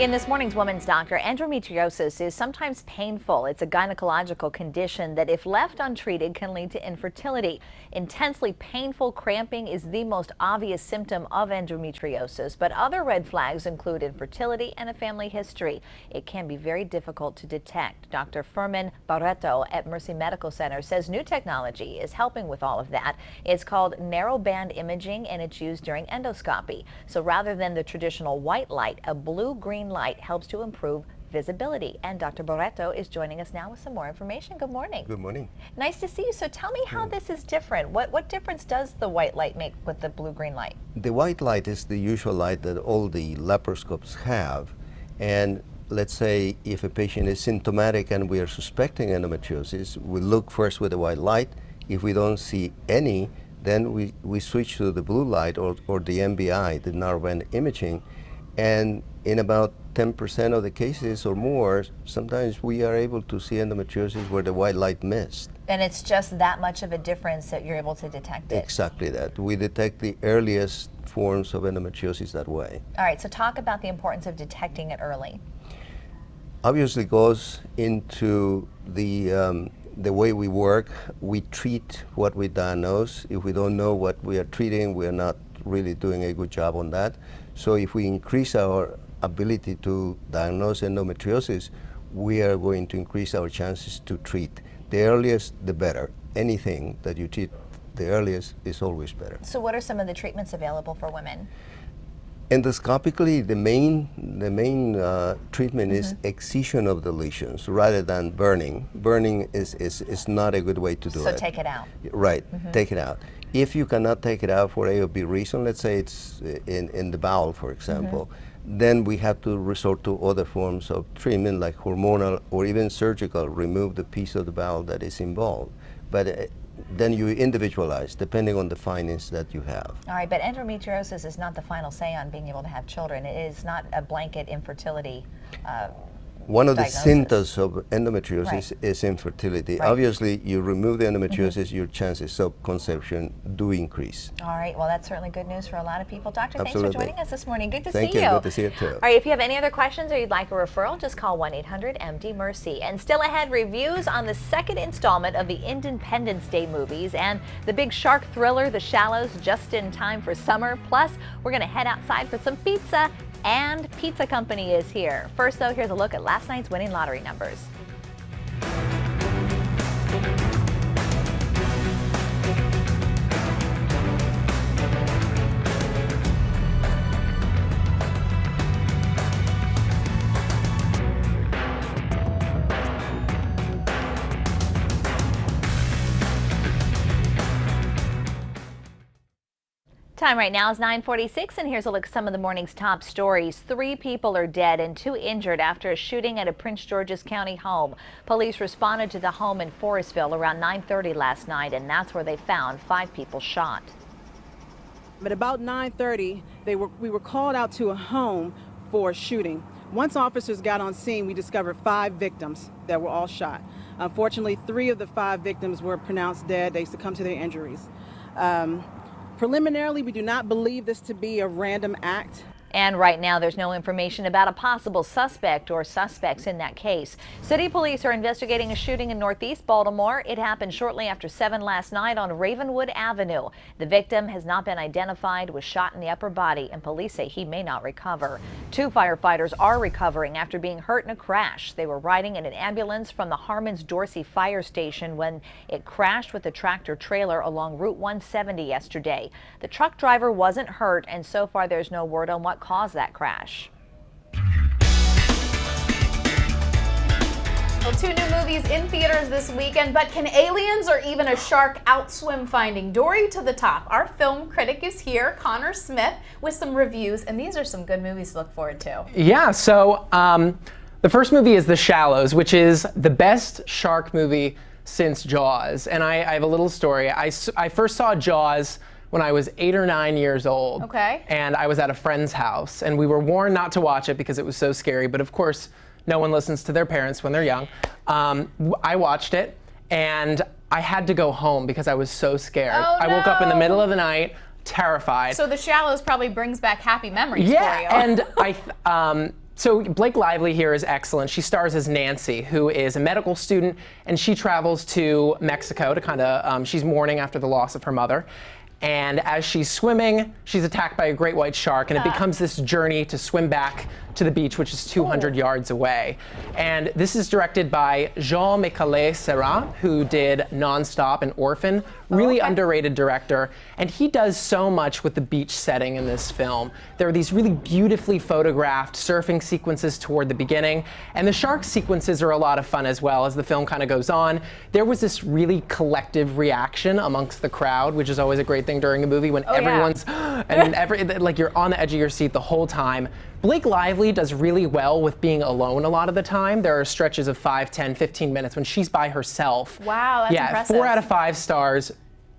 In this morning's Woman's Doctor, endometriosis is sometimes painful. It's a gynecological condition that, if left untreated, can lead to infertility. Intensely painful cramping is the most obvious symptom of endometriosis, but other red flags include infertility and a family history. It can be very difficult to detect. Dr. Fermin Barreto at Mercy Medical Center says new technology is helping with all of that. It's called narrowband imaging, and it's used during endoscopy. So rather than the traditional white light, a blue-green light helps to improve visibility. And Dr. Barreto is joining us now with some more information. Good morning. Good morning. Nice to see you. So tell me how this is different. What difference does the white light make with the blue-green light? The white light is the usual light that all the laparoscopes have. And let's say if a patient is symptomatic and we are suspecting endometriosis, we look first with the white light. If we don't see any, then we switch to the blue light or the NBI, the narrowband imaging. And in about 10% of the cases or more, sometimes we are able to see endometriosis where the white light missed. And it's just that much of a difference that you're able to detect it? Exactly that. We detect the earliest forms of endometriosis that way. All right, so talk about the importance of detecting it early. Obviously goes into the way we work. We treat what we diagnose. If we don't know what we are treating, we are not really doing a good job on that. So if we increase our ability to diagnose endometriosis, we are going to increase our chances to treat. The earliest, the better. Anything that you treat the earliest is always better. So what are some of the treatments available for women? Endoscopically, the main treatment is excision of the lesions rather than burning. Burning is not a good way to do it. So take it out. Right, take it out. If you cannot take it out for A or B reason, let's say it's in the bowel, for example, then we have to resort to other forms of treatment like hormonal or even surgical, remove the piece of the bowel that is involved. But then you individualize depending on the findings that you have. All right, but endometriosis is not the final say on being able to have children. It is not a blanket infertility One of the diagnosis. symptoms of endometriosis is infertility. Right. Obviously, you remove the endometriosis, your chances of conception do increase. All right, well, that's certainly good news for a lot of people. Doctor, thanks Absolutely. for joining us this morning. Good to Thank see you. you. Good to see you too. All right, if you have any other questions or you'd like a referral, just call 1-800-MD-MERCY. And still ahead, reviews on the second installment of the Independence Day movies and the big shark thriller, The Shallows, just in time for summer. Plus, we're going to head outside for some pizza, and Pizza Company is here. First, though, here's a look at last night's winning lottery numbers. Time right now is 9:46, and here's a look at some of the morning's top stories. 3 people are dead and 2 injured after a shooting at a Prince George's County home. Police responded to the home in Forestville around 9:30 last night, and that's where they found 5 people shot. At about 9:30, we were called out to a home for a shooting. Once officers got on scene, we discovered 5 victims that were all shot. Unfortunately, 3 of the 5 victims were pronounced dead. They succumbed to their injuries. Preliminarily, we do not believe this to be a random act. And right now, there's no information about a possible suspect or suspects in that case. City police are investigating a shooting in Northeast Baltimore. It happened shortly after 7 last night on Ravenwood Avenue. The victim has not been identified, was shot in the upper body, and police say he may not recover. 2 firefighters are recovering after being hurt in a crash. They were riding in an ambulance from the Harmons Dorsey Fire Station when it crashed with a tractor trailer along Route 170 yesterday. The truck driver wasn't hurt, and so far there's no word on what caused that crash. Well, 2 new movies in theaters this weekend, but can aliens or even a shark outswim Finding Dory to the top? Our film critic is here, Connor Smith, with some reviews, and these are some good movies to look forward to. Yeah, so the first movie is The Shallows, which is the best shark movie since Jaws. And I have a little story. I first saw Jaws when I was 8 or 9 years old. Okay. And I was at a friend's house, and we were warned not to watch it because it was so scary. But of course, no one listens to their parents when they're young. I watched it, and I had to go home because I was so scared. Oh, I woke up in the no. middle of the night, terrified. So The Shallows probably brings back happy memories Yeah, for you. and So Blake Lively here is excellent. She stars as Nancy, who is a medical student, and she travels to Mexico to kind of, she's mourning after the loss of her mother. And as she's swimming, she's attacked by a great white shark, and it becomes this journey to swim back to the beach, which is 200 yards away. And this is directed by Jean-Michel Serra, who did Nonstop and Orphan. Really underrated director. And he does so much with the beach setting in this film. There are these really beautifully photographed surfing sequences toward the beginning. And the shark sequences are a lot of fun as well as the film kind of goes on. There was this really collective reaction amongst the crowd, which is always a great thing during a movie when everyone's, and like you're on the edge of your seat the whole time. Blake Lively does really well with being alone a lot of the time. There are stretches of 5, 10, 15 minutes when she's by herself. Wow, that's impressive. 4 out of 5 stars.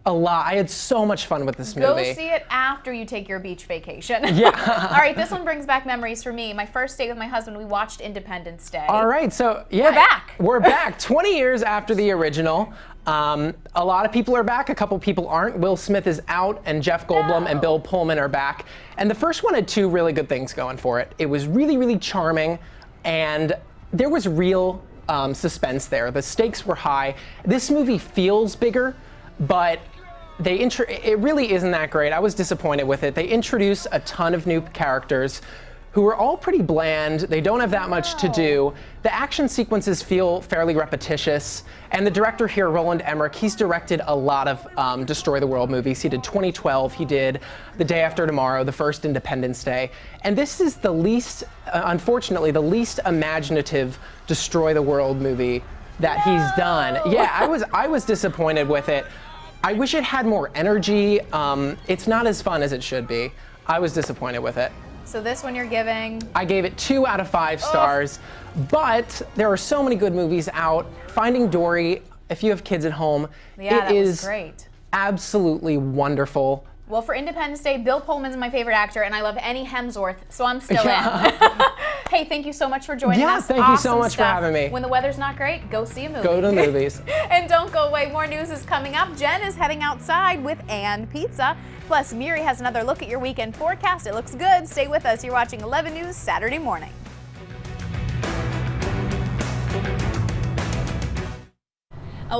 A lot. I had so much fun with this movie. Go see it after you take your beach vacation. Yeah. All right, this one brings back memories for me. My first date with my husband, we watched Independence Day. All right, so yeah. We're back. We're back. 20 years after the original. A lot of people are back, a couple people aren't. Will Smith is out, and Jeff Goldblum and Bill Pullman are back. And the first one had 2 really good things going for it. It was really, really charming, and there was real suspense there. The stakes were high. This movie feels bigger, but it really isn't that great. I was disappointed with it. They introduce a ton of new characters who are all pretty bland. They don't have that much to do. The action sequences feel fairly repetitious. And the director here, Roland Emmerich, he's directed a lot of Destroy the World movies. He did 2012, he did The Day After Tomorrow, the first Independence Day. And this is the least, unfortunately, the least imaginative Destroy the World movie that he's done. Yeah, I was disappointed with it. I wish it had more energy. It's not as fun as it should be. I was disappointed with it. So this one you're giving? I gave it 2 out of 5 stars, but there are so many good movies out. Finding Dory, if you have kids at home, Yeah, it that is was great. Absolutely wonderful. Well, for Independence Day, Bill Pullman's my favorite actor, and I love any Hemsworth, so I'm still in. Hey, thank you so much for joining us. Thank you so much for having me. When the weather's not great, go see a movie. Go to the movies. And don't go away, more news is coming up. Jen is heading outside with And Pizza. Plus, Miri has another look at your weekend forecast. It looks good. Stay with us. You're watching 11 News Saturday morning.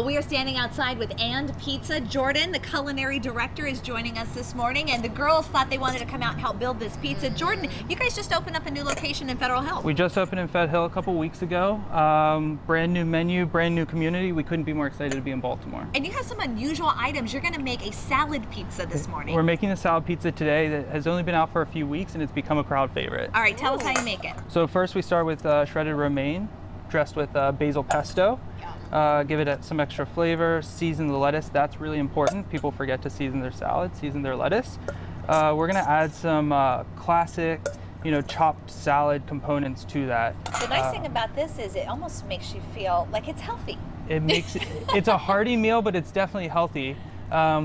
We are standing outside with And Pizza. Jordan, the culinary director, is joining us this morning, and the girls thought they wanted to come out and help build this pizza. Jordan, you guys just opened up a new location in Federal Hill. We just opened in Fed Hill a couple weeks ago. Brand new menu, brand new community. We couldn't be more excited to be in Baltimore. And you have some unusual items. You're going to make a salad pizza this morning. We're making a salad pizza today that has only been out for a few weeks, and it's become a crowd favorite. All right, tell us how you make it. So first we start with shredded romaine, dressed with basil pesto. Give it some extra flavor, season the lettuce. That's really important. People forget to season their salad, season their lettuce. We're gonna add some classic, chopped salad components to that. The nice thing about this is it almost makes you feel like it's healthy. It makes it's a hearty meal, but it's definitely healthy.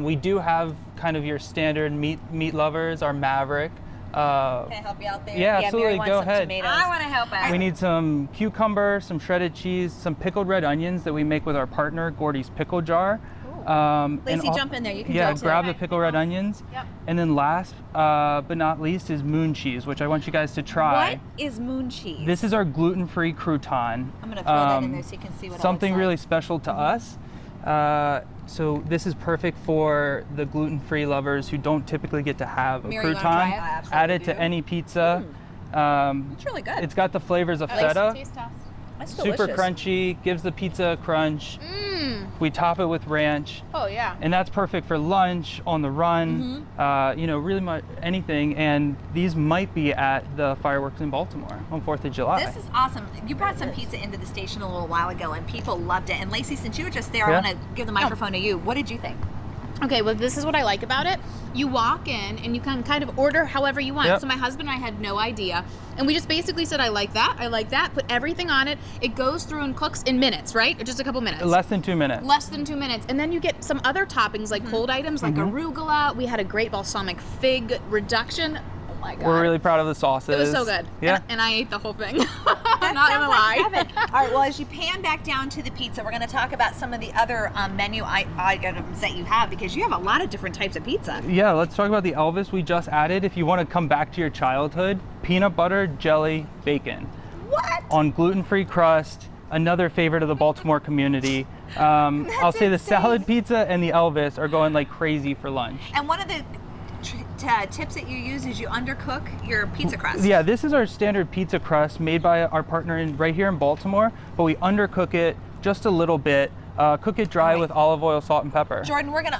We do have kind of your standard meat lovers, our Maverick. Can I help you out there? Yeah, absolutely. Mary wants Go some ahead. tomatoes. I want to help out. We need some cucumber, some shredded cheese, some pickled red onions that we make with our partner, Gordy's Pickle Jar. Lacey, jump in there. You can Yeah, go too. grab the pickled red onions. Yep. And then last but not least is moon cheese, which I want you guys to try. What is moon cheese? This is our gluten-free crouton. I'm going to throw that in there so you can see what Something it looks really like. special to us. So this is perfect for the gluten-free lovers who don't typically get to have a Mary, you wanna crouton. try it? I absolutely Add it to any pizza. It's really good. It's got the flavors of feta. Taste test. That's Super delicious. crunchy, gives the pizza a crunch. We top it with ranch. Oh, yeah. And that's perfect for lunch, on the run, really much anything. And these might be at the fireworks in Baltimore on 4th of July. This is awesome. You brought some pizza into the station a little while ago, and people loved it. And Lacey, since you were just there, I Yeah. want to give the microphone to you. What did you think? Okay, well, this is what I like about it. You walk in and you can kind of order however you want. Yep. So my husband and I had no idea. And we just basically said, I like that, put everything on it. It goes through and cooks in minutes, right? Or just a couple minutes? Less than 2 minutes. Less than 2 minutes. And then you get some other toppings like cold items like arugula. We had a great balsamic fig reduction. Oh my God. We're really proud of the sauces. It was so good. Yeah. And I ate the whole thing. That not sounds MOI. like heaven. All right, well, as you pan back down to the pizza, we're going to talk about some of the other menu items that you have, because you have a lot of different types of pizza. Yeah, let's talk about the Elvis we just added. If you want to come back to your childhood, peanut butter, jelly, bacon. What? On gluten-free crust, another favorite of the Baltimore community. I'll say the salad pizza and the Elvis are going like crazy for lunch. And one of the tips that you use is you undercook your pizza crust. Yeah, this is our standard pizza crust made by our partner right here in Baltimore, but we undercook it just a little bit, cook it dry with olive oil, salt, and pepper. Jordan, we're going to